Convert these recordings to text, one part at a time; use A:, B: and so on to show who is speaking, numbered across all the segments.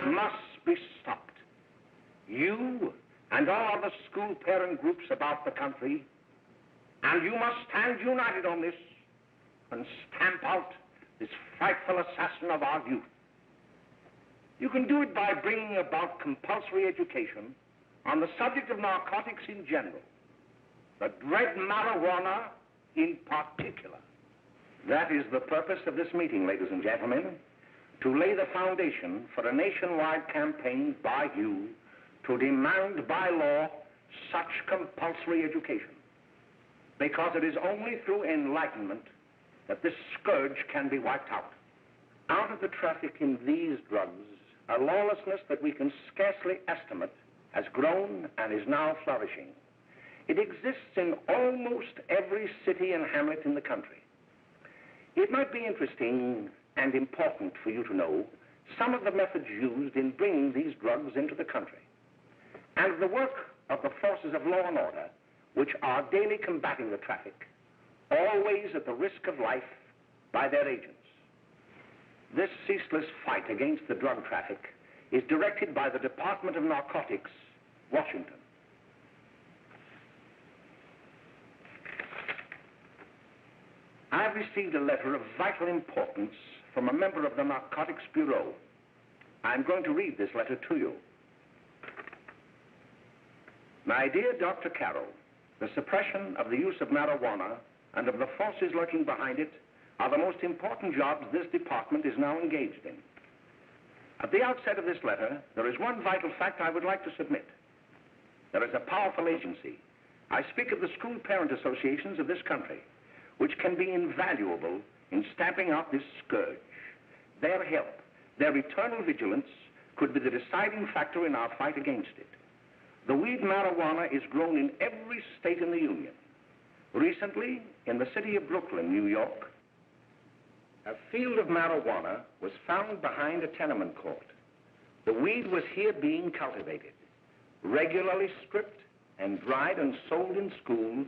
A: must be stopped. You and all other school parent groups about the country, and you must stand united on this and stamp out this frightful assassin of our youth. You can do it by bringing about compulsory education on the subject of narcotics in general, the dread marijuana in particular. That is the purpose of this meeting, ladies and gentlemen, to lay the foundation for a nationwide campaign by you to demand by law such compulsory education. Because it is only through enlightenment that this scourge can be wiped out. Out of the traffic in these drugs, a lawlessness that we can scarcely estimate has grown and is now flourishing. It exists in almost every city and hamlet in the country. It might be interesting and important for you to know some of the methods used in bringing these drugs into the country, and the work of the forces of law and order which are daily combating the traffic, always at the risk of life by their agents. This ceaseless fight against the drug traffic is directed by the Department of Narcotics, Washington. I've received a letter of vital importance from a member of the Narcotics Bureau. I'm going to read this letter to you. My dear Dr. Carroll, the suppression of the use of marijuana and of the forces lurking behind it are the most important jobs this department is now engaged in. At the outset of this letter, there is one vital fact I would like to submit. There is a powerful agency. I speak of the school parent associations of this country, which can be invaluable in stamping out this scourge. Their help, their eternal vigilance, could be the deciding factor in our fight against it. The weed marijuana is grown in every state in the Union. Recently, in the city of Brooklyn, New York, a field of marijuana was found behind a tenement court. The weed was here being cultivated, regularly stripped and dried and sold in schools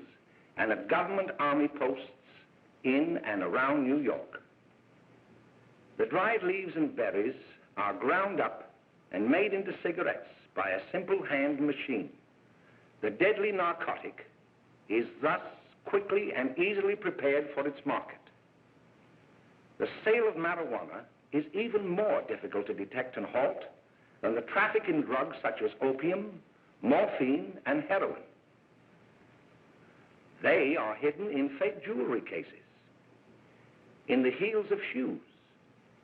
A: and at government army posts in and around New York. The dried leaves and berries are ground up and made into cigarettes by a simple hand machine. The deadly narcotic is thus quickly and easily prepared for its market. The sale of marijuana is even more difficult to detect and halt than the traffic in drugs such as opium, morphine, and heroin. They are hidden in fake jewelry cases, in the heels of shoes,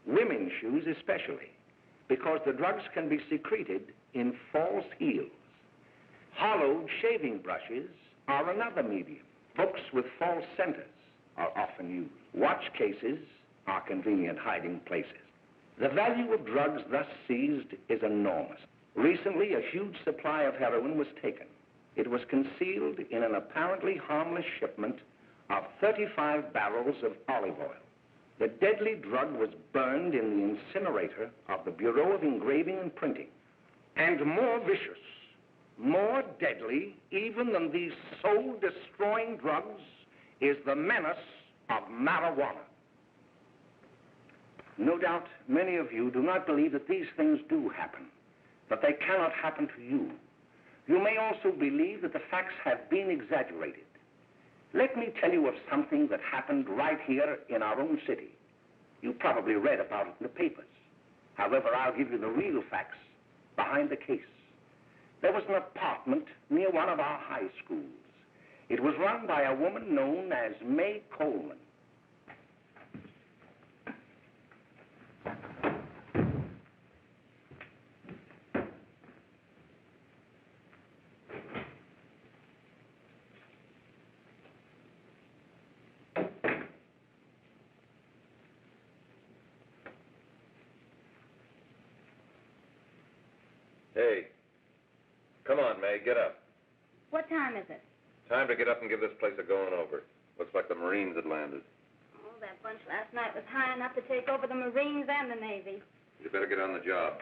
A: women's shoes especially, because the drugs can be secreted in false heels. Hollowed shaving brushes are another medium. Books with false centers are often used. Watch cases are convenient hiding places. The value of drugs thus seized is enormous. Recently, a huge supply of heroin was taken. It was concealed in an apparently harmless shipment of 35 barrels of olive oil. The deadly drug was burned in the incinerator of the Bureau of Engraving and Printing. And more vicious, more deadly, even than these soul-destroying drugs, is the menace of marijuana. No doubt many of you do not believe that these things do happen, but they cannot happen to you. You may also believe that the facts have been exaggerated. Let me tell you of something that happened right here in our own city. You probably read about it in the papers. However, I'll give you the real facts behind the case. There was an apartment near one of our high schools. It was run by a woman known as May Coleman.
B: Hey, come on, May, get up.
C: What time is it?
B: Time to get up and give this place a going over. Looks like the Marines had landed.
C: Oh, that bunch last night was high enough to take over the Marines and the Navy.
B: You better get on the job.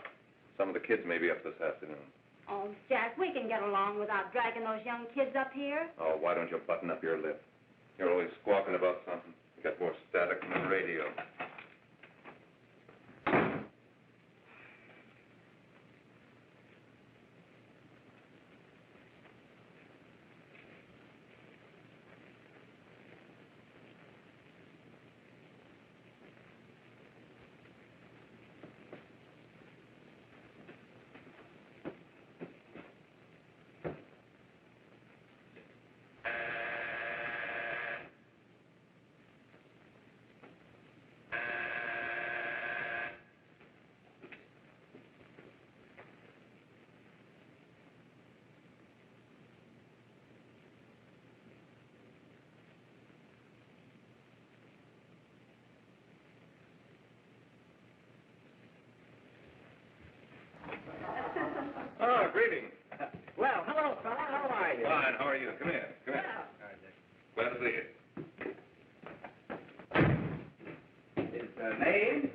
B: Some of the kids may be up this afternoon.
C: Oh, Jack, we can get along without dragging those young kids up here.
B: Oh, why don't you button up your lip? You're always squawking about something. You got more static than the radio. greetings.
A: Well, hello, fella. How are you?
B: Fine, how are you? Come here. Come here. Glad to see you.
A: Is Meade?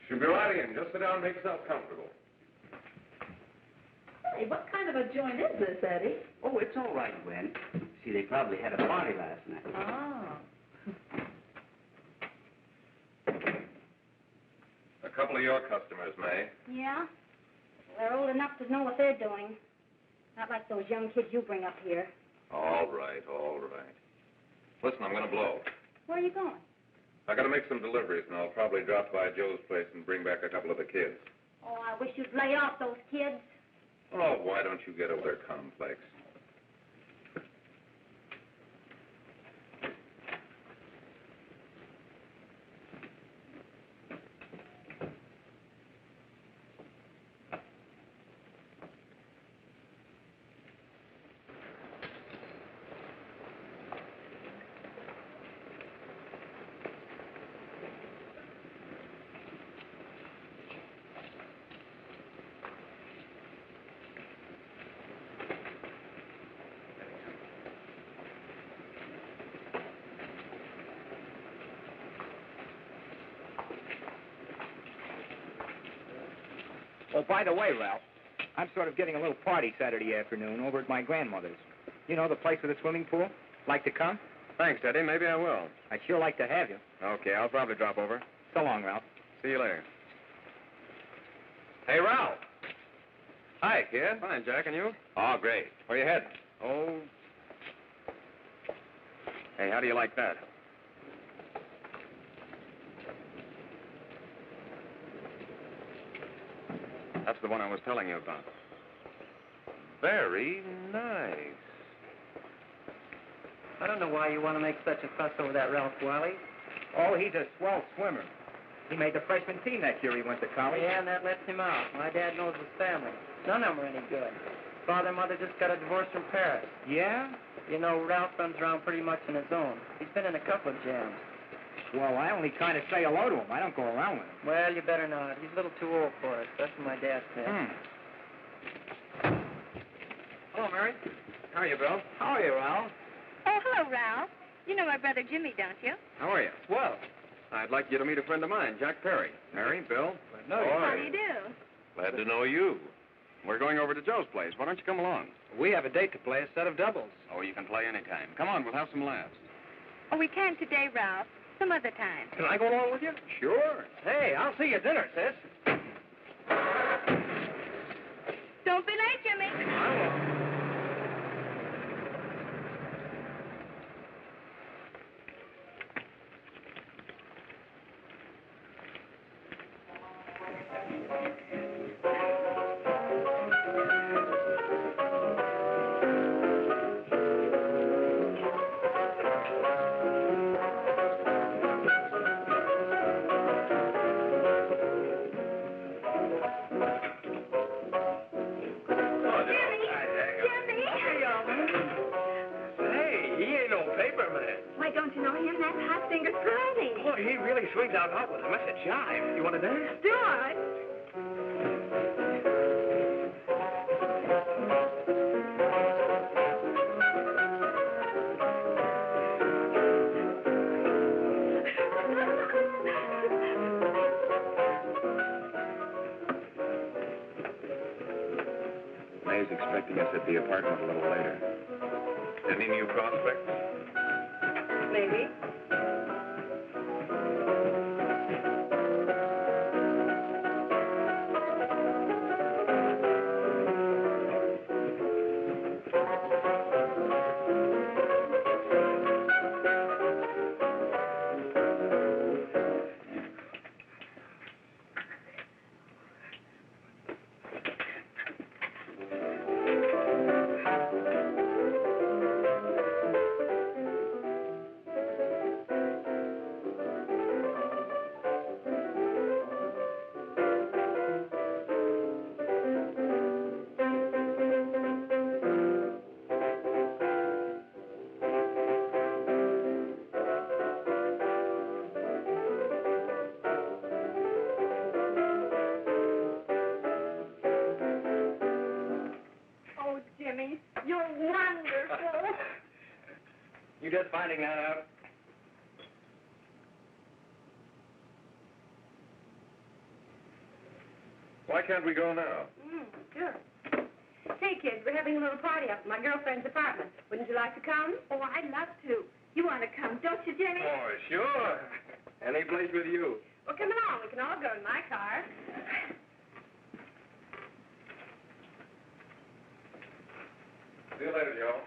B: Should be right in. Just sit down and make yourself comfortable.
D: Hey, what kind of a joint is this, Eddie?
E: Oh, it's all right, Gwen. See, they probably had a party last night.
D: Oh.
B: A couple of your customers, May.
C: Yeah? They're old enough to know what they're doing. Not like those young kids you bring up here.
B: All right, all right. Listen, I'm going to blow.
C: Where are you going?
B: I got to make some deliveries, and I'll probably drop by Joe's place and bring back a couple of the kids.
C: Oh, I wish you'd lay off those kids.
B: Oh, why don't you get over their complex?
F: Oh, by the way, Ralph, I'm sort of getting a little party Saturday afternoon over at my grandmother's. You know, the place with the swimming pool? Like to come?
B: Thanks, Eddie. Maybe I will.
F: I'd sure like to have you.
B: Okay, I'll probably drop over.
F: So long, Ralph.
B: See you later. Hey, Ralph. Hi, kid. Fine, Jack, and you? Oh, great. Where you heading? Oh. Hey, how do you like that? That's the one I was telling you about. Very nice.
G: I don't know why you want to make such a fuss over that Ralph Wiley.
F: Oh, he's a swell swimmer. He made the freshman team that year he went to college.
G: Yeah, and that lets him out. My dad knows his family. None of them are any good. Father and mother just got a divorce from Paris.
F: Yeah?
G: You know, Ralph runs around pretty much on his own. He's been in a couple of jams.
F: Well, I only kind of say hello to him. I don't go around with him.
G: Well, you better not. He's a little too old for us. That's what my dad said.
B: Hello, Mary. How are you, Bill?
F: How are you, Ralph?
C: Oh, hello, Ralph. You know my brother Jimmy, don't you?
B: How are you? Well, I'd like you to meet a friend of mine, Jack Perry. Mary, Bill.
C: How do you do?
B: Glad to know you. We're going over to Joe's place. Why don't you come along?
F: We have a date to play a set of doubles.
B: Oh, you can play anytime. Come on, we'll have some laughs.
C: Oh, we can't today, Ralph. Some other time.
F: Can I go along with you?
B: Sure.
F: Hey, I'll see you at dinner, sis.
C: Don't be late, Jimmy.
F: I won't.
C: Why, don't you know him? That's Hot Finger Friday.
F: Boy, he really swings out hot with a mess of jive. You want to dance?
C: Do it.
B: May's expecting us at the apartment a little later. Any new prospects?
C: Maybe.
F: You just finding that out?
B: Why can't we go now?
C: Sure. Say, kids, we're having a little party up at my girlfriend's apartment. Wouldn't you like to come? Oh, I'd love to. You want to come, don't you, Jenny?
B: Oh, sure. Any place with you.
C: Well, come along. We can all go in my car.
B: See you later, Joe.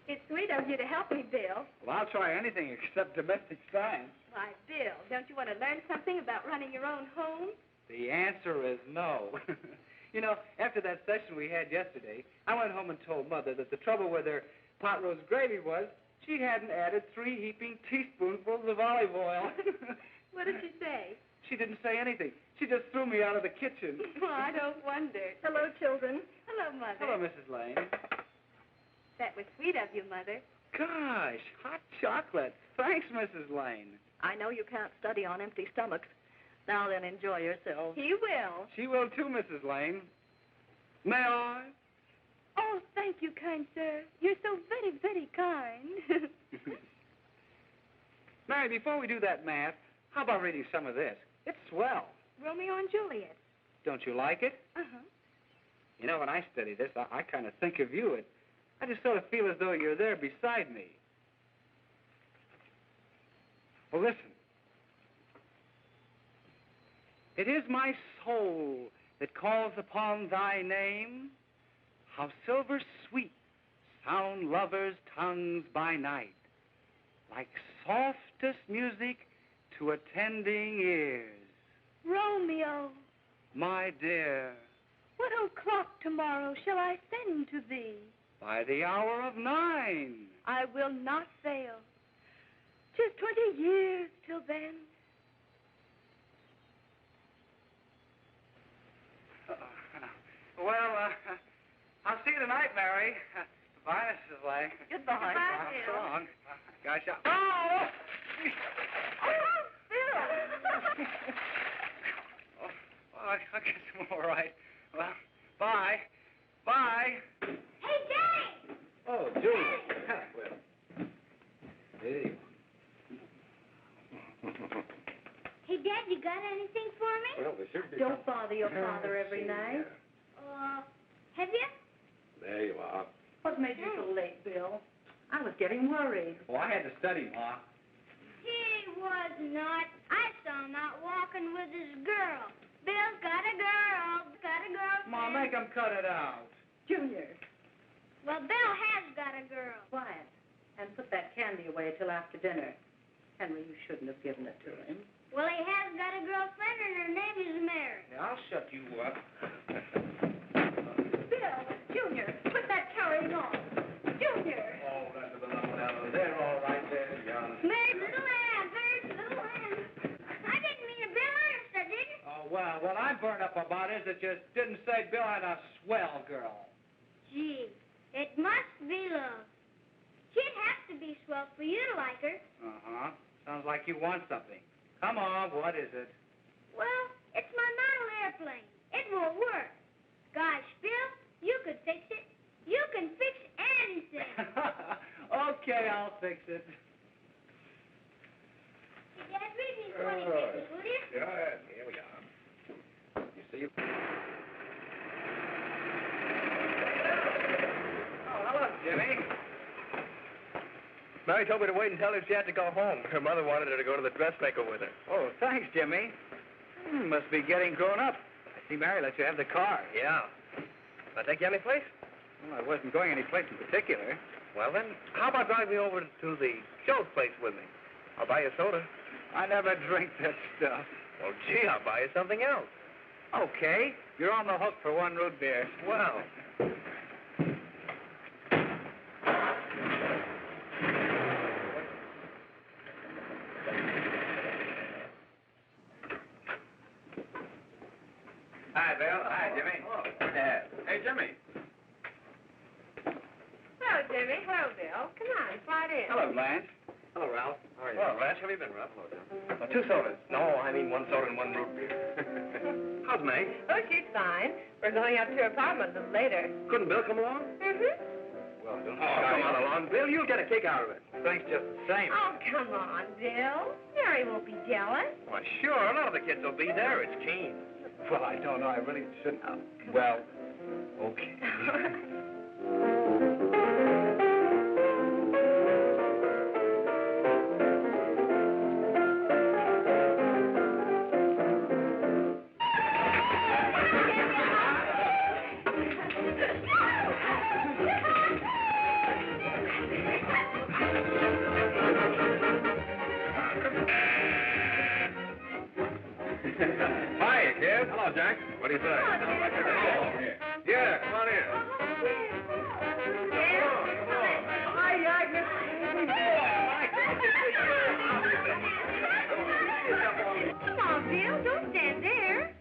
C: It's sweet of you to help me, Bill.
F: Well, I'll try anything except domestic science.
C: Why, Bill, don't you want to learn something about running your own home?
F: The answer is no. You know, after that session we had yesterday, I went home and told Mother that the trouble with her pot roast gravy was she hadn't added 3 heaping teaspoonfuls of olive oil.
C: What did she say?
F: She didn't say anything. She just threw me out of the kitchen.
C: Well, I don't wonder. Hello, children. Hello, Mother.
F: Hello, Mrs. Lane.
C: That was sweet of you, Mother.
F: Gosh, hot chocolate. Thanks, Mrs. Lane.
D: I know you can't study on empty stomachs. Now then, enjoy yourselves.
C: He will.
F: She will too, Mrs. Lane. May I?
C: Oh, thank you, kind sir. You're so very, very kind.
F: Mary, before we do that math, how about reading some of this? It's swell.
C: Romeo and Juliet.
F: Don't you like it?
C: Uh-huh.
F: You know, when I study this, I kind of think of you. I just sort of feel as though you're there beside me. Well, listen. It is my soul that calls upon thy name. How silver sweet sound lovers' tongues by night, like softest music to attending ears.
C: Romeo,
F: My dear,
C: what o'clock tomorrow shall I send to thee?
F: by the hour of 9.
C: I will not fail. 'Tis 20 years till then.
F: Well, I'll see you tonight, Mary. Goodbye, Mrs. Lane.
D: Goodbye.
C: Goodbye,
F: So
C: Bill.
F: long. Gosh, oh!
C: Oh, Bill!
F: Oh, I guess I'm all right. Well, bye. Bye.
C: Hey, Jenny!
F: Oh, Julie. Well, hey.
C: Hey, Dad, you got anything for me?
B: Well, there should be.
D: Don't bother your father every night.
C: Have you?
B: There you are.
D: What made you so late, Bill? I was getting worried.
F: Oh, I had to study, Ma.
C: He was not. I saw him out walking with his girl. Bill's got a girl. Got a girlfriend.
F: Ma, make him cut it out.
D: Junior,
C: Well, Bill has got a girl.
D: quiet. And put that candy away till after dinner. Henry, you shouldn't have given it to him.
C: Well, he has got a girlfriend, and her name is Mary.
F: Yeah, I'll shut you up.
D: Bill, Junior, quit that carrying on. Junior!
B: Oh, that's a little one. They're all right there, young.
C: Mary's little lamb. Mary's little lamb. I didn't mean to Bill Ernest, I didn't.
F: Oh, well, what I'm burned up about is that you didn't say Bill had a swell girl.
C: Gee, it must be love. She'd have to be swell for you to like her.
F: Uh-huh. Sounds like you want something. Come on, what is it?
C: Well, it's my model airplane. It won't work. Gosh, Bill, you could fix it. You can fix anything.
F: Okay, I'll fix it.
C: Hey, Dad, read me 20 pages, will you?
B: Good. Here we are. You see?
F: Oh, hello, Jimmy.
H: Mary told me to wait and tell her she had to go home. Her mother wanted her to go to the dressmaker with her.
F: Oh, thanks, Jimmy. Must be getting grown up. I see Mary let you have the car.
H: Yeah. Can I take you any place?
F: Well, I wasn't going any place in particular.
H: Well, then, how about driving me over to the show's place with me? I'll buy you a soda.
F: I never drink that stuff.
H: Well, gee, I'll buy you something else.
F: Okay, you're on the hook for 1 root beer.
H: Well.
F: Hi, Bill. Hi, Jimmy.
B: Hey, Jimmy.
C: Hello, Jimmy. Hello, Bill. Come on, slide in.
F: Hello, Blanche.
H: Hello, Ralph. How are you?
B: Well, Blanche, how have you been, Ralph? Hello, John.
H: 2 sodas. No, I mean 1 soda and 1 root beer. How's May?
C: Oh, she's fine. We're going up to her apartment a little later.
H: Couldn't Bill come along?
C: Mm-hmm.
H: Well, don't come on along, Bill. You'll get a kick out of it. Thanks just the same.
C: Oh, come on, Bill. Mary won't be jealous.
H: Why, sure. A lot of the kids will be there. It's keen.
F: Well, I don't know. I really shouldn't. Well, okay.
B: Hi, kid. Hello, Jack. What do you say? Yeah, come on in.
C: Come on, Bill. Don't stand there.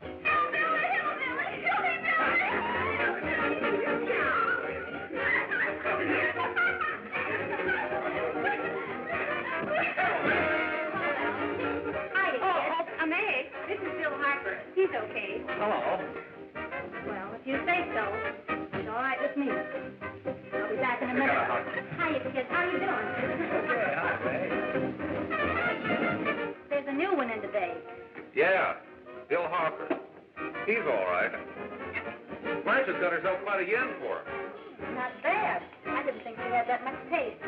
C: May. This is Bill Harper. He's okay.
H: Hello.
C: Well, if you say so, it's all right with me. I'll be back in a minute. Hiya, kids. How you doing?
H: Okay, hi, May.
C: There's a new one in today.
B: Yeah, Bill Harper. He's all right. Blanche has got herself quite a yen for him.
C: Not bad. I didn't think she had that much taste.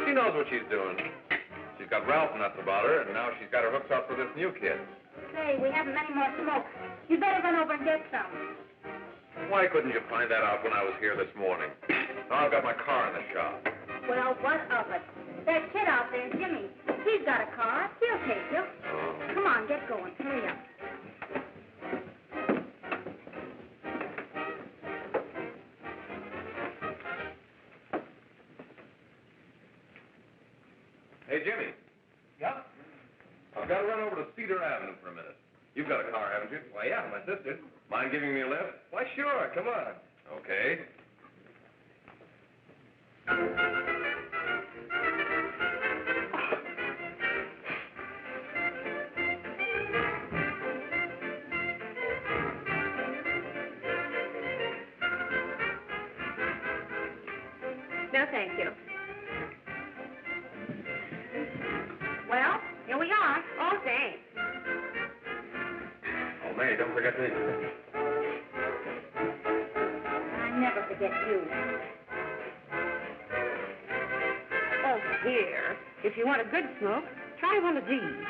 B: She knows what she's doing. She's got Ralph nuts about her, and now she's got her hooks up for this new kid.
C: Say, we haven't any more smoke. You better run over and get some.
B: Why couldn't you find that out when I was here this morning? Now I've got my car in the shop.
C: Well, what of it? That kid out there, Jimmy, he's got a car. He'll take you.
B: Oh.
C: Come on, get going. Hurry up.
B: Hey, Jimmy.
H: Yeah?
B: I've got to run over to Cedar Avenue for a minute. You've got a car, haven't you?
H: Why, yeah, my sister.
B: Mind giving me a lift?
H: Why, sure. Come on.
B: Okay.
C: No, thank you. Well, here we are. Oh, thanks.
B: Oh, May, don't forget me.
C: I never forget you. Oh, here. If you want a good smoke, try one of these.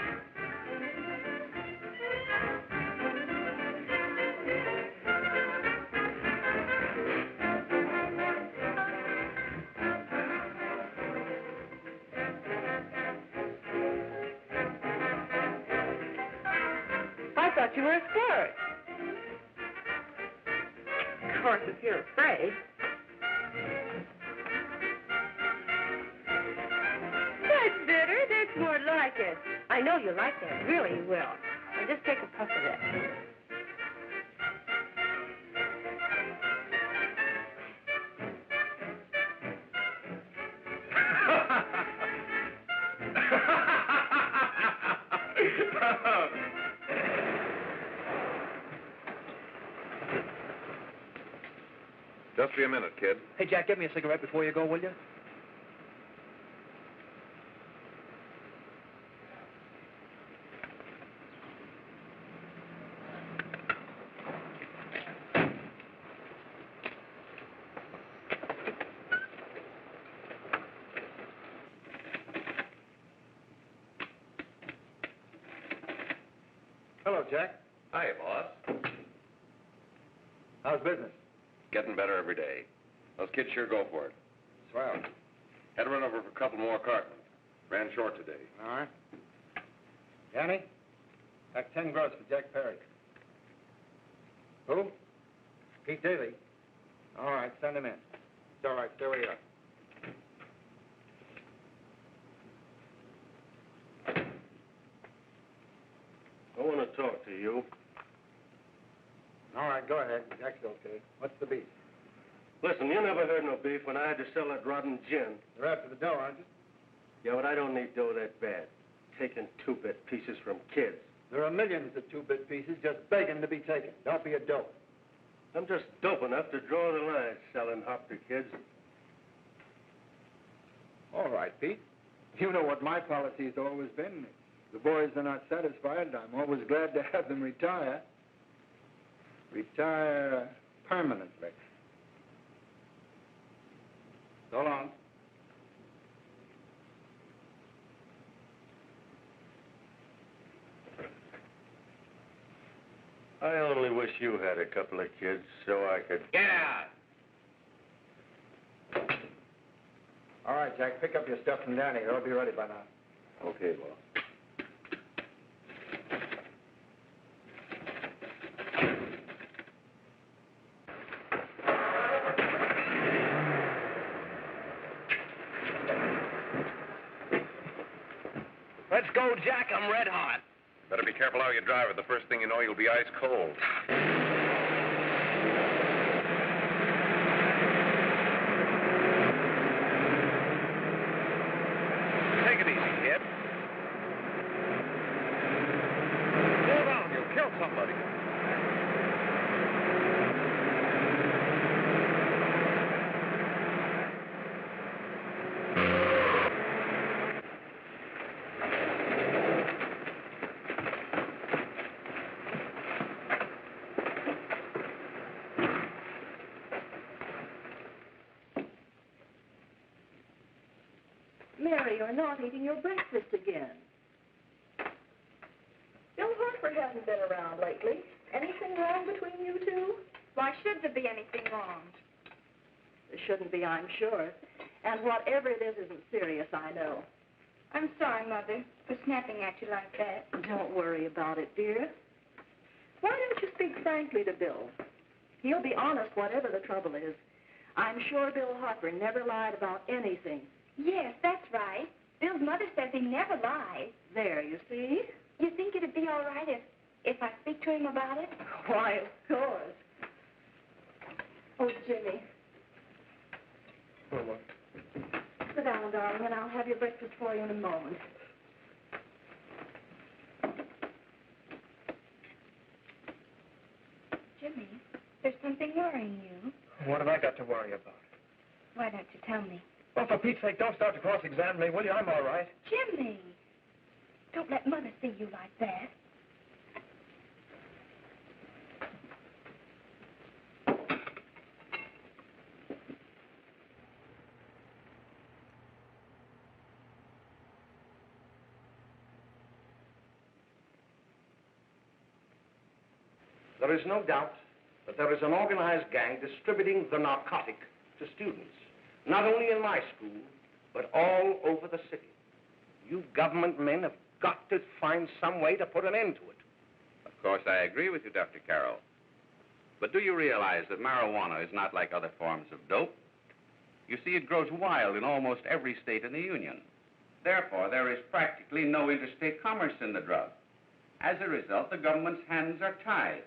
C: I thought you were a squirt. Of course, if you're afraid. That's better. That's more like it. I know you like that. Really, you will. Now, just take a puff of that.
B: Just be a minute, kid.
H: Hey, Jack, get me a cigarette before you go, will you? Hello, Jack.
B: Hi, boss.
H: How's business?
B: Getting better every day. Those kids sure go for it.
H: Swell.
B: Had to run over for a couple more cartons. Ran short today.
H: All right. Danny, that's 10 gross for Jack Perry. Who? Pete Daly. All right, send him in. It's all right, stay where you are.
I: I want to talk to you.
H: All right, go ahead. Jack's okay. What's the beef?
I: Listen, you never heard no beef when I had to sell that rotten gin.
H: You're after the dough, aren't you?
I: Yeah, but I don't need dough that bad. Taking two-bit pieces from kids.
H: There are millions of two-bit pieces just begging to be taken. Don't be a dope.
I: I'm just dope enough to draw the line selling hop to kids.
H: All right, Pete. You know what my policy's always been. If the boys are not satisfied, I'm always glad to have them retire. Retire permanently. So long.
I: I only wish you had a couple of kids so I could...
E: Get out!
H: All right, Jack, pick up your stuff from Danny. They'll be ready by now.
I: Okay, boss.
F: Let's go, Jack. I'm red hot.
B: Better be careful how you drive it. The first thing you know, you'll be ice cold.
F: Take it easy, kid. Slow down. You'll kill somebody.
D: Mary, you're not eating your breakfast again. Bill Hartford hasn't been around lately. Anything wrong between you two?
C: Why should there be anything wrong?
D: There shouldn't be, I'm sure. And whatever it is isn't serious, I know.
C: I'm sorry, Mother, for snapping at you like that.
D: Don't worry about it, dear. Why don't you speak frankly to Bill? He'll be honest whatever the trouble is. I'm sure Bill Hartford never lied about anything.
C: Yes, that's right. Bill's mother says he never lies.
D: There, you see?
C: You think it'd be all right if I speak to him about it?
D: Why, of course. Oh, Jimmy.
H: Oh, what?
D: Sit down, darling, and I'll have your breakfast for you in a moment.
C: Jimmy, there's something worrying you.
H: What have I got to worry about?
C: Why don't you tell me?
H: Well, for Pete's sake, don't start to cross-examine me, will you? I'm all right.
C: Jimmy! Don't let Mother see you like that.
A: There is no doubt that there is an organized gang distributing the narcotic to students, not only in my school, but all over the city. You government men have got to find some way to put an end to it.
E: Of course, I agree with you, Dr. Carroll. But do you realize that marijuana is not like other forms of dope? You see, it grows wild in almost every state in the Union. Therefore, there is practically no interstate commerce in the drug. As a result, the government's hands are tied.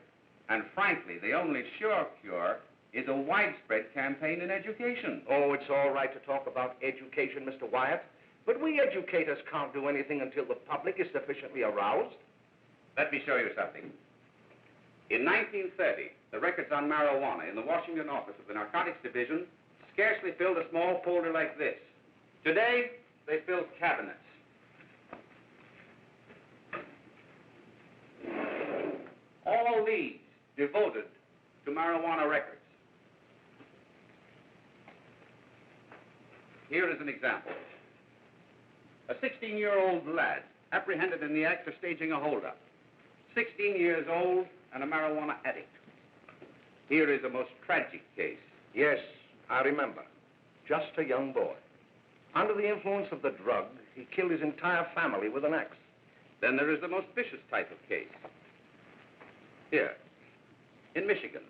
E: And frankly, the only sure cure is a widespread campaign in education.
A: Oh, it's all right to talk about education, Mr. Wyatt, but we educators can't do anything until the public is sufficiently aroused.
E: Let me show you something. In 1930, the records on marijuana in the Washington office of the Narcotics Division scarcely filled a small folder like this. Today, they fill cabinets. All these devoted to marijuana records. Here is an example. A 16-year-old lad apprehended in the act of staging a holdup. 16 years old and a marijuana addict. Here is a most tragic case.
A: Yes, I remember. Just a young boy. Under the influence of the drug, he killed his entire family with an axe.
E: Then there is the most vicious type of case. Here, in Michigan,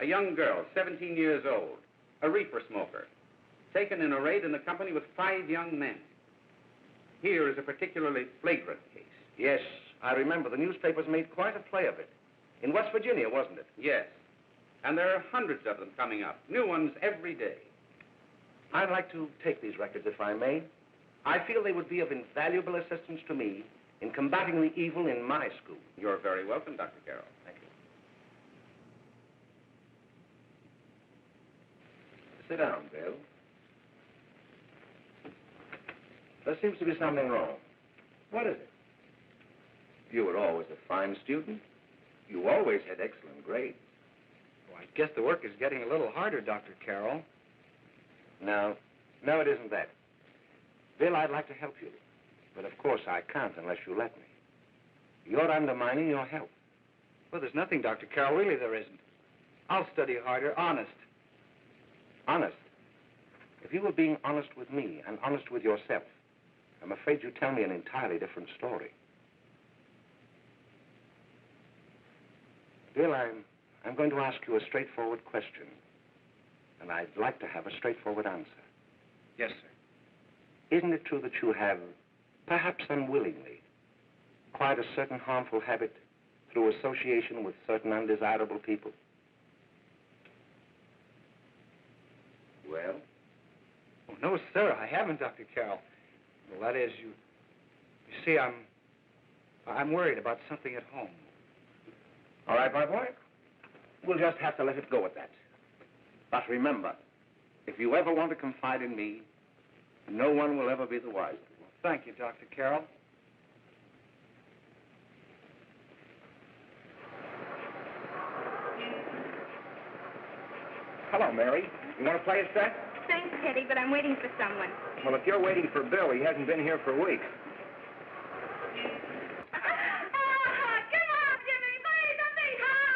E: a young girl, 17 years old, a reefer smoker, taken in a raid in the company with 5 young men. Here is a particularly flagrant case.
A: Yes, I remember. The newspapers made quite a play of it. In West Virginia, wasn't it?
E: Yes. And there are hundreds of them coming up, new ones every day.
A: I'd like to take these records, if I may. I feel they would be of invaluable assistance to me in combating the evil in my school.
E: You're very welcome, Dr. Carroll.
A: Thank you. Sit down, Bill. There seems to be something wrong. What is it? You were always a fine student. You always had excellent grades.
F: Well, I guess the work is getting a little harder, Dr. Carroll.
A: No, it isn't that. Bill, I'd like to help you. But of course I can't unless you let me. You're undermining your health.
F: Well, there's nothing, Dr. Carroll. Really, there isn't. I'll study harder, honest.
A: Honest? If you were being honest with me and honest with yourself, I'm afraid you'd tell me an entirely different story. Bill, I'm going to ask you a straightforward question. And I'd like to have a straightforward answer.
F: Yes, sir.
A: Isn't it true that you have, perhaps unwillingly, acquired a certain harmful habit through association with certain undesirable people? Well?
F: Oh, no, sir, I haven't, Dr. Carroll. Well, that is, you see, I'm worried about something at home.
A: All right, my boy. We'll just have to let it go at that. But remember, if you ever want to confide in me, no one will ever be the wiser.
F: Well, thank you, Dr. Carroll.
H: Hello, Mary. You want to play a set?
C: Thanks, Teddy, but I'm waiting for someone.
H: Well, if you're waiting for Bill, he hasn't been here for weeks.
C: Come on, Jimmy, play something hard.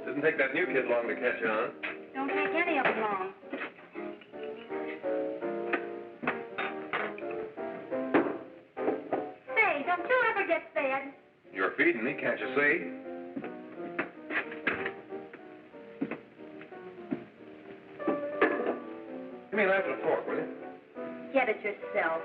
B: Didn't take that new kid long to catch on.
C: Don't take any of them long. Say, don't you ever get fed?
B: You're feeding me, can't you see? Give me a knife and a fork, will you?
C: Get it yourself.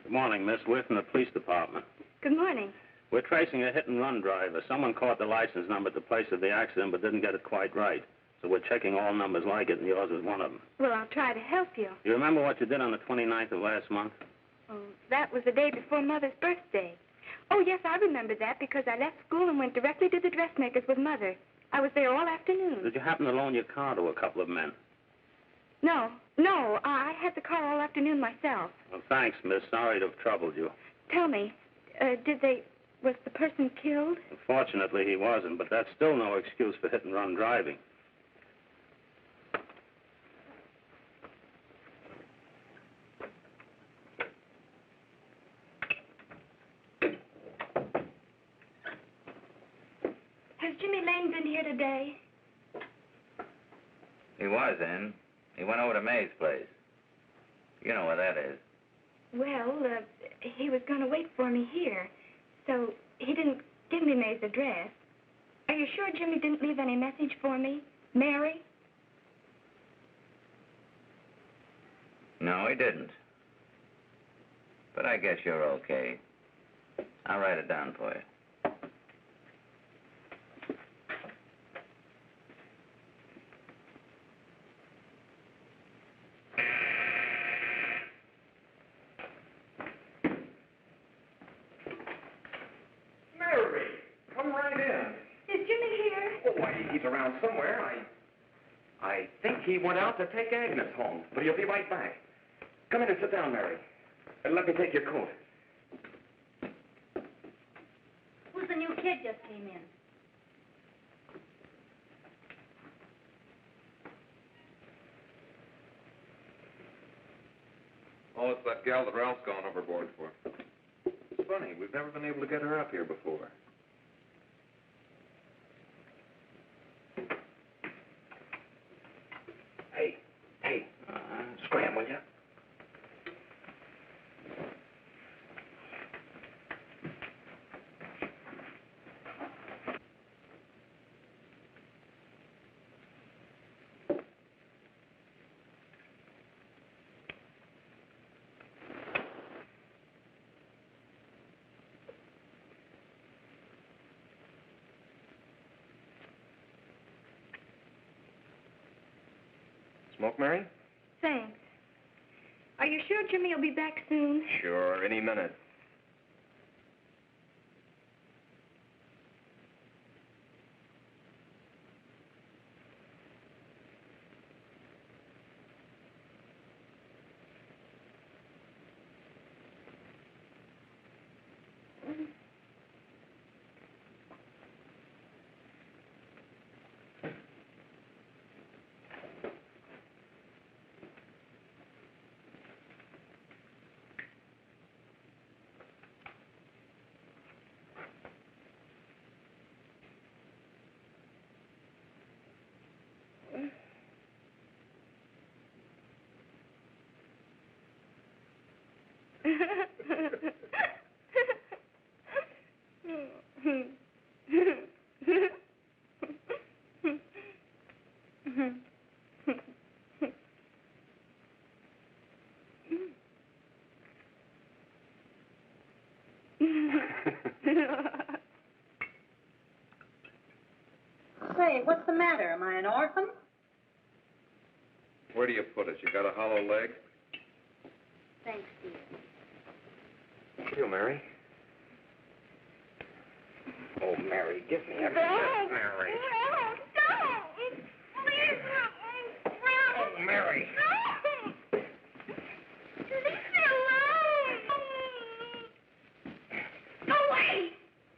J: Good morning, Miss. We're from the police department.
C: Good morning.
J: We're tracing a hit-and-run driver. Someone caught the license number at the place of the accident but didn't get it quite right. So we're checking all numbers like it, and yours was one of them.
C: Well, I'll try to help you.
J: You remember what you did on the 29th of last month?
C: Oh, that was the day before Mother's birthday. Oh, yes, I remember that because I left school and went directly to the dressmaker's with Mother. I was there all afternoon.
J: Did you happen to loan your car to a couple of men?
C: No, I had the car all afternoon myself.
J: Well, thanks, miss. Sorry to have troubled you.
C: Tell me, was the person killed?
J: Unfortunately, he wasn't, but that's still no excuse for hit-and-run driving.
C: Jimmy Lane been here today?
B: He was in. He went over to May's place. You know where that is.
C: Well, he was going to wait for me here, so he didn't give me May's address. Are you sure Jimmy didn't leave any message for me? Mary?
B: No, he didn't. But I guess you're okay. I'll write it down for you.
H: Mary, come right in.
C: Is Jimmy here?
H: Oh, why, he's around somewhere. I think he went out to take Agnes home, but he'll be right back. Come in and sit down, Mary. And let me take your coat.
C: Who's the new kid just came in?
B: Oh, it's that gal that Ralph's gone overboard for. It's funny, we've never been able to get her up here before.
H: Hey, scram, will you? Smoke, Mary?
C: Thanks. Are you sure Jimmy will be back soon?
H: Sure, any minute.
K: Say, what's the matter? Am I an orphan?
B: Where do you put it? You got a hollow leg?
C: Thanks, dear.
H: You, Mary. Oh, Mary, give me a
C: Don't.
H: Mary.
C: No, don't. Please,
H: Oh, Mary.
C: Leave me alone. Go away.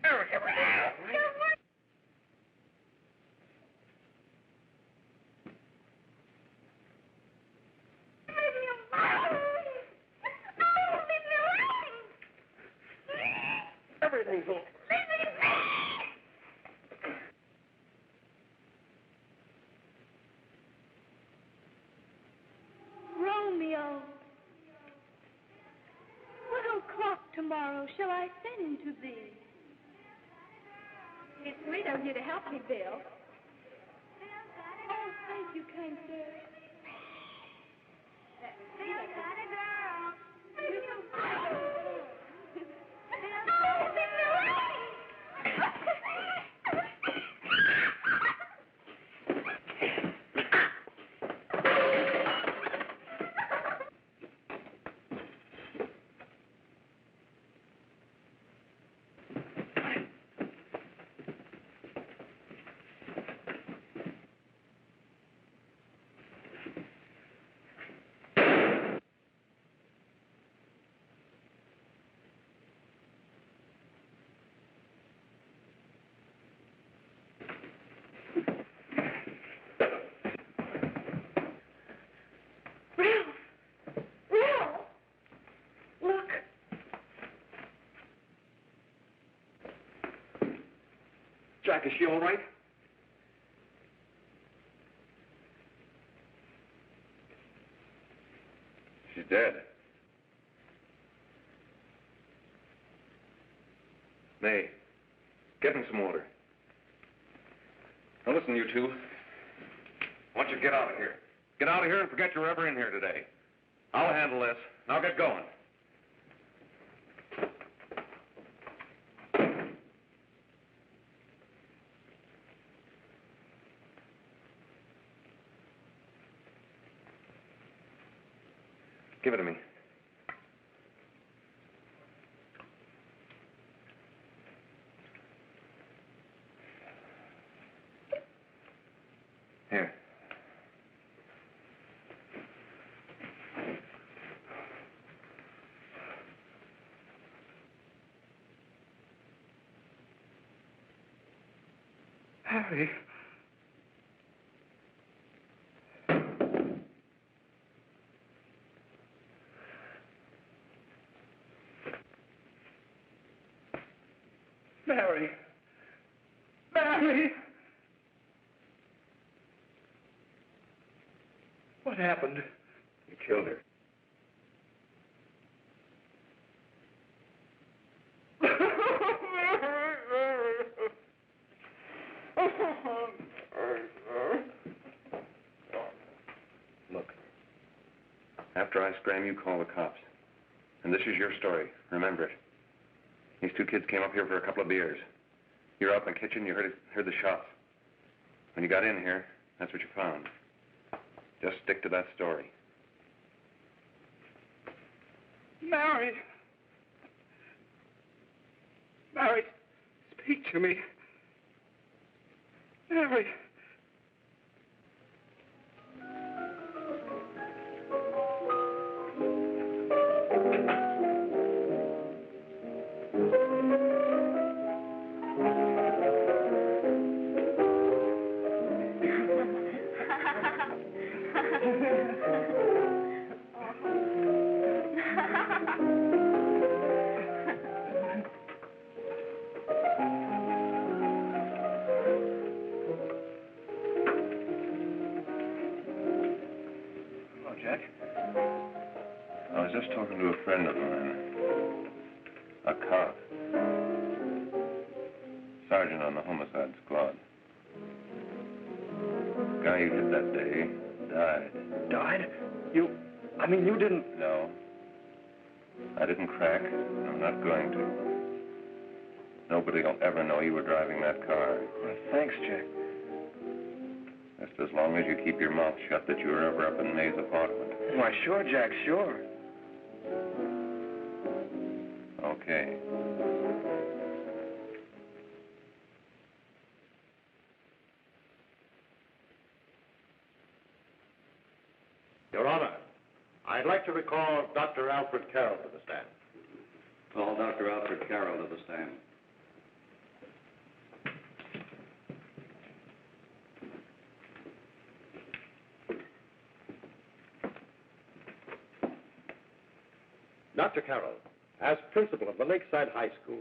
H: Mary, get rid of it. Everything's all...
C: Romeo, what o'clock tomorrow shall I send to thee? It's sweet of you to help me, Bill. Oh, thank you, kind sir. Bill's got a girl.
H: Jack, is she all right? She's dead. May, get him some water. Now listen, you two. I want you to get out of here. Get out of here and forget you're ever in here today. I'll handle this. Now get going. Give it to me. Here.
F: Harry. Mary. Mary! What happened?
H: You killed her. Look, after I scram, you call the cops. And this is your story. Remember it. These two kids came up here for a couple of beers. You were out in the kitchen, you heard the shots. When you got in here, that's what you found. Just stick to that story.
F: Mary. Mary, speak to me. Mary.
H: I was just talking to a friend of mine, a cop, sergeant on the homicide squad. The guy you hit that day died.
F: Died? You didn't...
H: No. I didn't crack. I'm not going to. Nobody will ever know you were driving that car.
F: Well, thanks, Jack.
H: Just as long as you keep your mouth shut that you were ever up in May's apartment.
F: Why, sure, Jack, sure.
H: Okay.
L: Your Honor, I'd like to recall Dr. Alfred Carroll to the stand.
M: Call Dr. Alfred Carroll to the stand.
L: Dr. Carroll, as principal of the Lakeside High School,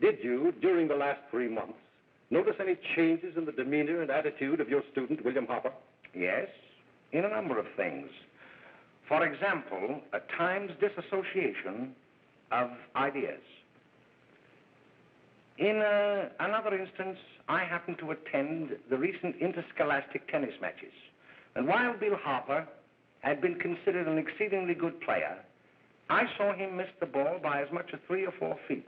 L: did you, during the last 3 months, notice any changes in the demeanor and attitude of your student, William Hopper?
A: Yes, in a number of things. For example, at times disassociation of ideas. In another instance, I happened to attend the recent interscholastic tennis matches. And while Bill Harper had been considered an exceedingly good player, I saw him miss the ball by as much as 3 or 4 feet.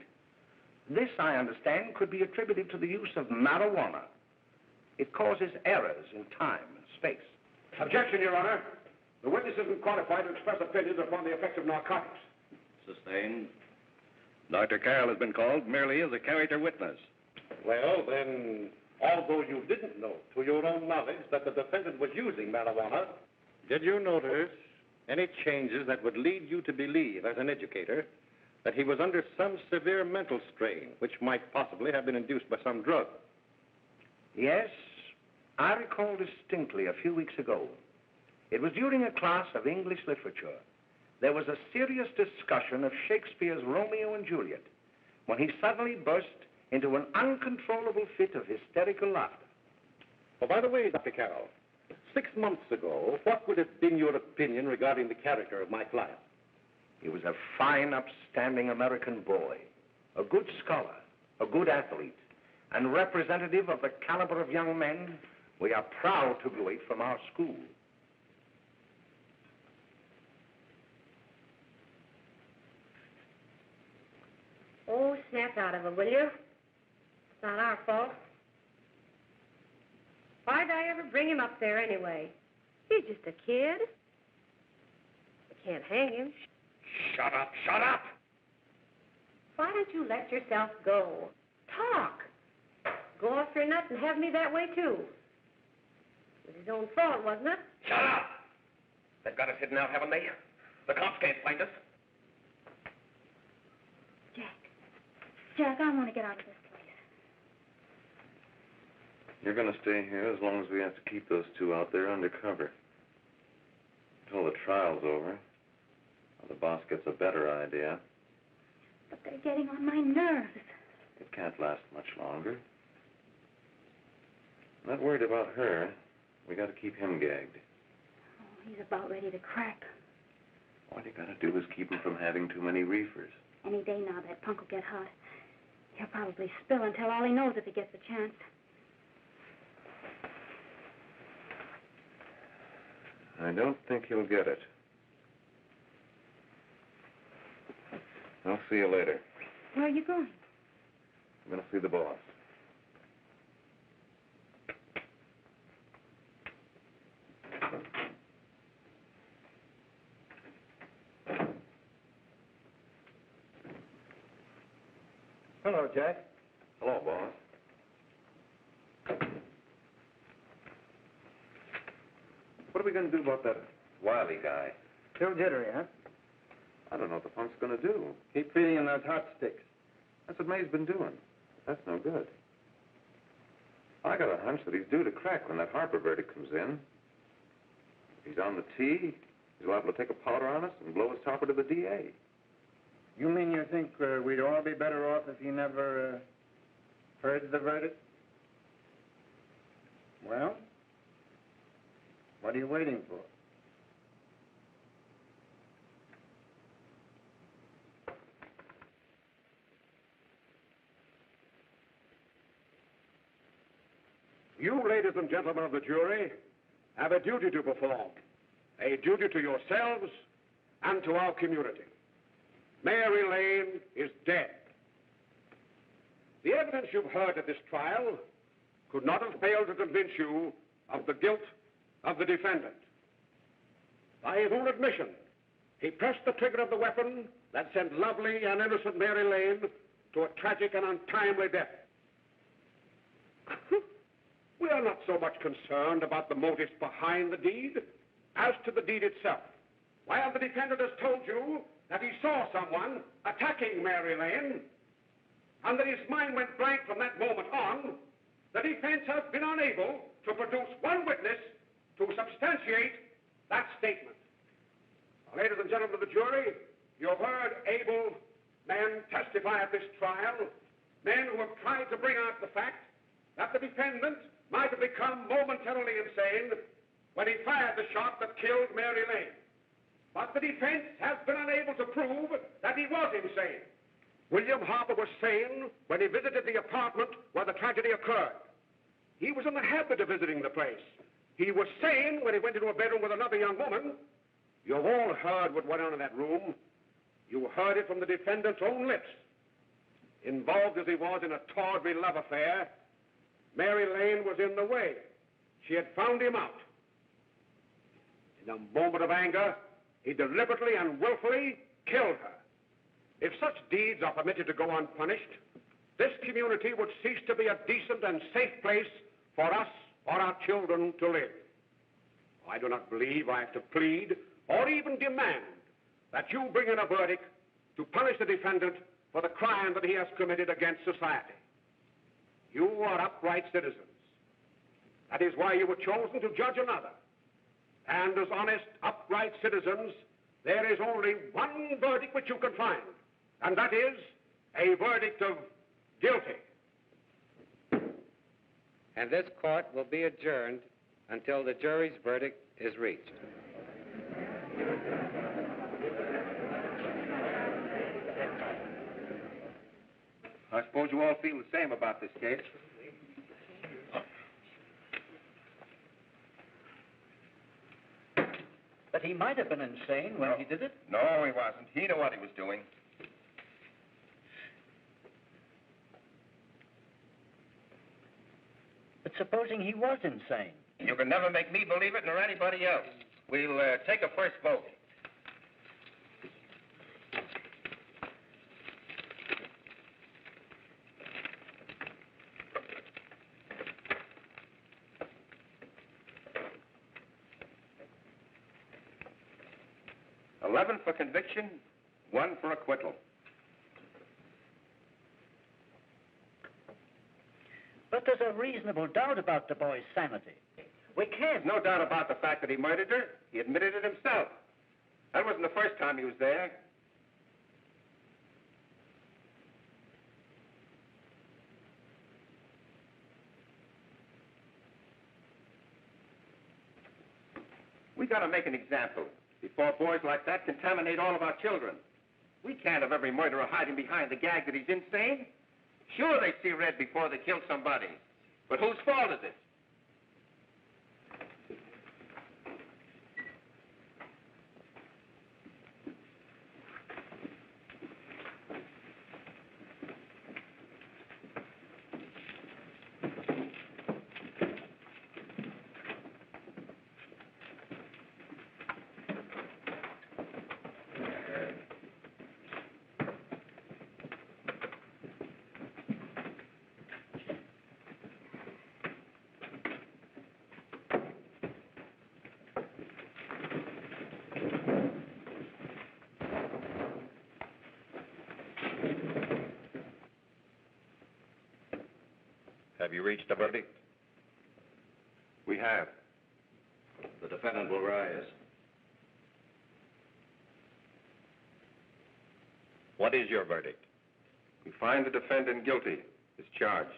A: This, I understand, could be attributed to the use of marijuana. It causes errors in time and space.
L: Objection, Your Honor. The witness isn't qualified to express opinions upon the effects of narcotics.
M: Sustained.
E: Dr. Carroll has been called merely as a character witness.
L: Well, then, although you didn't know to your own knowledge that the defendant was using marijuana, did you notice any changes that would lead you to believe, as an educator, that he was under some severe mental strain, which might possibly have been induced by some drug?
A: Yes, I recall distinctly a few weeks ago. It was during a class of English literature. There was a serious discussion of Shakespeare's Romeo and Juliet when he suddenly burst into an uncontrollable fit of hysterical laughter.
L: Oh, by the way, Dr. Carroll, 6 months ago, what would have been your opinion regarding the character of my client?
A: He was a fine, upstanding American boy, a good scholar, a good athlete, and representative of the caliber of young men we are proud to graduate from our school.
N: Oh, snap out of it, will you? It's not our fault. Why'd I ever bring him up there anyway? He's just a kid. I can't hang him.
A: Shut up, shut up!
N: Why don't you let yourself go? Talk. Go off your nut and have me that way, too. It was his own fault, wasn't it?
A: Shut up! They've got us hidden out, haven't they? The cops can't find us.
C: Jack, I want to get out of this place.
O: You're going to stay here as long as we have to keep those two out there undercover. Until the trial's over. Or the boss gets a better idea.
C: But they're getting on my nerves.
O: It can't last much longer. I'm not worried about her. We got to keep him gagged.
C: Oh, he's about ready to crack.
O: All you got to do is keep him from having too many reefers.
C: Any day now, that punk will get hot. He'll probably spill and tell all he knows if he gets a chance.
O: I don't think he'll get it. I'll see you later.
C: Where are you going?
O: I'm going to see the boss.
H: Hello, Jack.
O: Hello, boss. What are we going to do about that Wiley guy?
H: Still jittery, huh?
O: I don't know what the punk's going to do.
H: Keep feeding him those hot sticks.
O: That's what May's been doing. That's no good. I got a hunch that he's due to crack when that Harper verdict comes in. If he's on the tee, he's liable to take a powder on us and blow his topper to the DA.
H: You mean you think we'd all be better off if he never heard the verdict? Well, what are you waiting for?
L: You, ladies and gentlemen of the jury, have a duty to perform. A duty to yourselves and to our community. Mary Lane is dead. The evidence you've heard at this trial could not have failed to convince you of the guilt of the defendant. By his own admission, he pressed the trigger of the weapon that sent lovely and innocent Mary Lane to a tragic and untimely death. We are not so much concerned about the motives behind the deed as to the deed itself. While the defendant has told you that he saw someone attacking Mary Lane, and that his mind went blank from that moment on, the defense has been unable to produce one witness to substantiate that statement. Now, ladies and gentlemen of the jury, you've heard able men testify at this trial, men who have tried to bring out the fact that the defendant might have become momentarily insane when he fired the shot that killed Mary Lane. But the defense has been unable to prove that he was insane. William Harper was sane when he visited the apartment where the tragedy occurred. He was in the habit of visiting the place. He was sane when he went into a bedroom with another young woman. You've all heard what went on in that room. You heard it from the defendant's own lips. Involved as he was in a tawdry love affair, Mary Lane was in the way. She had found him out. In a moment of anger, he deliberately and willfully killed her. If such deeds are permitted to go unpunished, this community would cease to be a decent and safe place for us or our children to live. I do not believe I have to plead or even demand that you bring in a verdict to punish the defendant for the crime that he has committed against society. You are upright citizens. That is why you were chosen to judge another. And as honest, upright citizens, there is only one verdict which you can find, and that is a verdict of guilty.
F: And this court will be adjourned
H: until the jury's verdict is reached.
L: I suppose you all feel the same about this case.
P: But he might have been insane when he did it.
L: No, he wasn't. He knew what he was doing.
P: But supposing he was insane?
L: You can never make me believe it, nor anybody else. We'll take a first vote. $11 for conviction, 1 for acquittal.
P: But there's a reasonable doubt about the boy's sanity.
L: We can't. No doubt about the fact that he murdered her. He admitted it himself. That wasn't the first time he was there. We got to make an example before boys like that contaminate all of our children. We can't have every murderer hiding behind the gag that he's insane. Sure, they see red before they kill somebody. But whose fault is it?
M: Have you reached a verdict?
L: We have.
M: The defendant will rise.
L: What is your verdict? We find the defendant guilty as charged.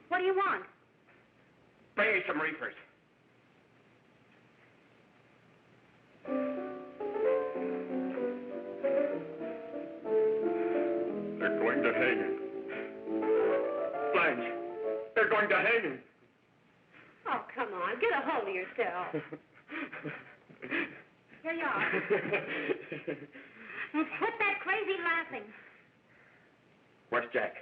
N: What do you want?
A: Bring me some reefers.
L: They're going to hang him. Blanche, they're going to hang him.
N: Oh, come on. Get a hold of yourself. Here you are. Well, quit that crazy laughing.
A: Where's Jack?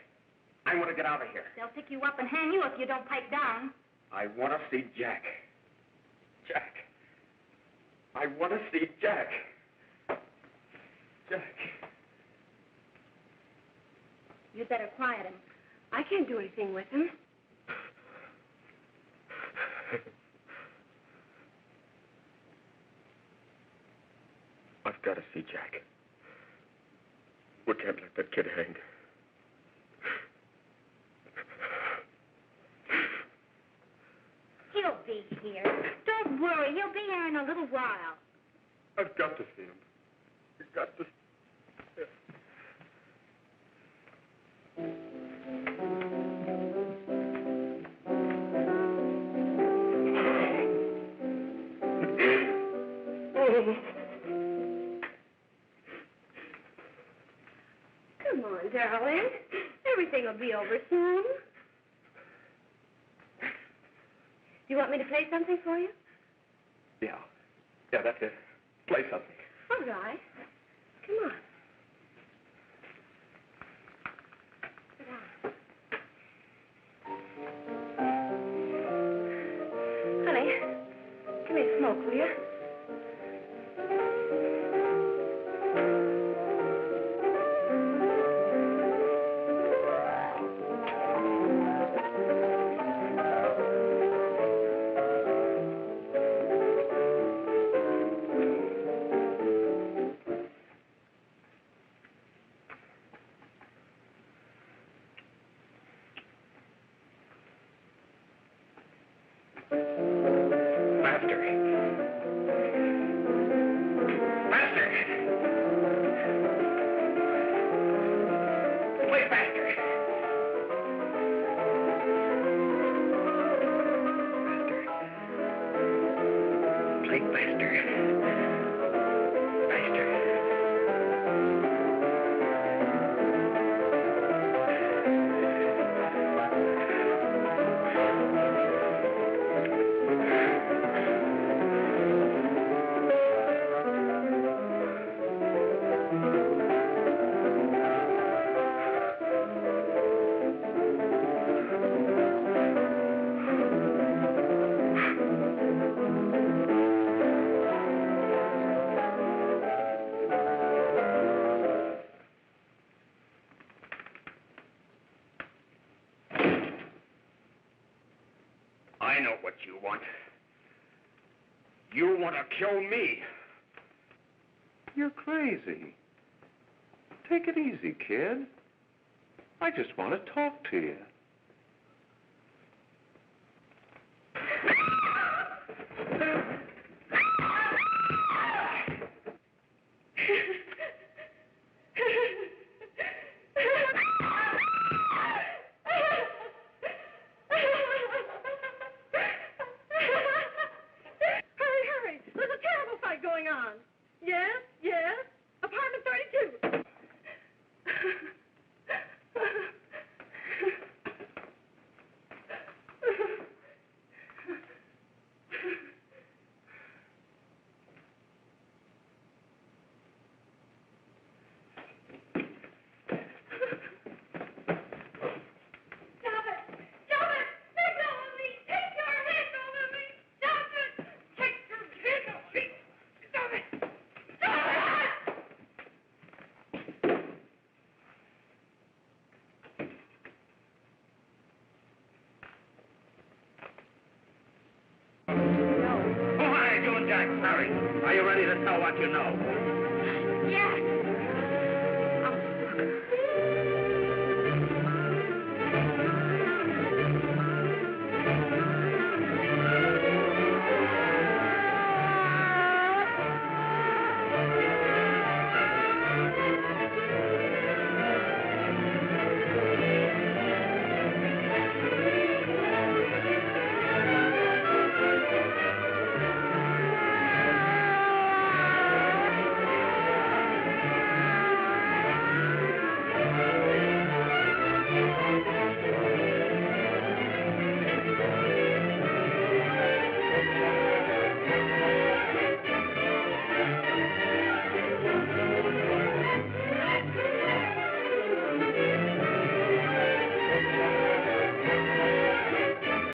A: I want to get out of here.
N: They'll pick you up and hang you if you don't pipe down.
A: I want to see Jack. Jack. I want to see Jack. Jack.
N: You'd better quiet him. I can't do anything with him.
A: I've got to see Jack. We can't let that kid hang.
N: He'll be here. Don't worry. He'll be here in a little while.
A: I've got to see him. I've got to.
N: Come on, darling. Everything will be over soon. Do you want me to play something for you?
Q: Yeah. Yeah, that's it. Play something.
N: All right. Come on. Sit down. Honey, give me a smoke, will you?
A: I know what you want. You want to kill me.
O: You're crazy. Take it easy, kid. I just want to talk to you.
N: Hurry. There's a terrible fight going on. Yes. Apartment 32.
A: Are you ready to tell what you know?